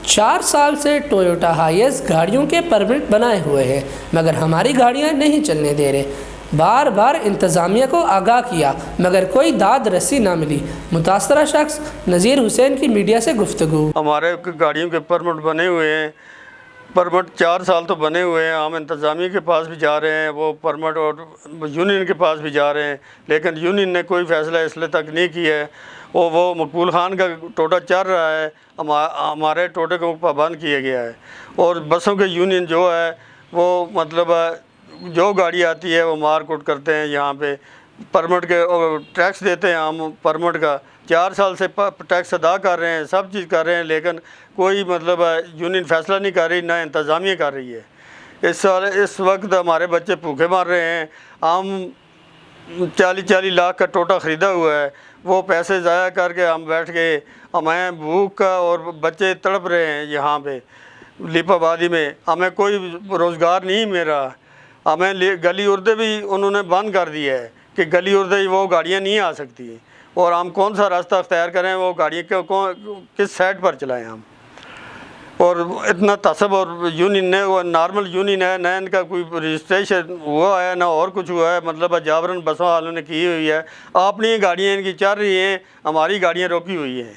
4 سال سے ٹویوٹا ہائیس گاڑیوں کے پرمٹ بنائے ہوئے ہیں مگر ہماری گاڑیاں نہیں چلنے دے رہے۔ بار بار انتظامیہ کو آگاہ کیا مگر کوئی داد رسی نہ ملی۔ متاثرہ شخص نذیر حسین کی میڈیا سے گفتگو۔ ہمارے گاڑیوں کے پرمٹ بنے ہوئے ہیں، پرمٹ 4 سال تو بنے ہوئے ہیں، ہم انتظامیہ کے پاس بھی جا رہے ہیں، وہ پرمٹ اور یونین کے پاس بھی جا رہے ہیں، لیکن یونین نے کوئی فیصلہ اس لیے تک نہیں کیا ہے۔ وہ مقبول خان کا ٹوٹا چل رہا ہے، ہمارے ٹوٹے کو پابند کیا گیا ہے۔ اور بسوں کے یونین جو ہے وہ مطلب جو گاڑی آتی ہے وہ مار کوٹ کرتے ہیں یہاں پہ، پرمٹ کے ٹیکس دیتے ہیں ہم پرمٹ کا، 4 سال سے ٹیکس ادا کر رہے ہیں، سب چیز کر رہے ہیں، لیکن کوئی مطلب یونین فیصلہ نہیں کر رہی، نہ انتظامیہ کر رہی ہے۔ اس وقت ہمارے بچے بھوکے مر رہے ہیں۔ ہم 40 لاکھ کا ٹوٹا خریدا ہوا ہے، وہ پیسے ضائع کر کے ہم بیٹھ گئے، ہمیں بھوک کا اور بچے تڑپ رہے ہیں یہاں پہ لیپ آبادی میں، ہمیں کوئی روزگار نہیں مل رہا۔ ہمیں گلی اردے بھی انہوں نے بند کر دیا ہے کہ گلی اردے وہ گاڑیاں نہیں آ سکتی، اور ہم کون سا راستہ اختیار کریں، وہ گاڑیاں کس سائڈ پر چلائیں ہم۔ اور اتنا تصب، اور یونین نے وہ نارمل یونین ہے، نہ ان کا کوئی رجسٹریشن ہوا ہے نہ اور کچھ ہوا ہے، مطلب جابرن بسوں والوں نے کی ہوئی ہے۔ اپنی گاڑیاں ان کی چل رہی ہیں، ہماری گاڑیاں روکی ہوئی ہیں۔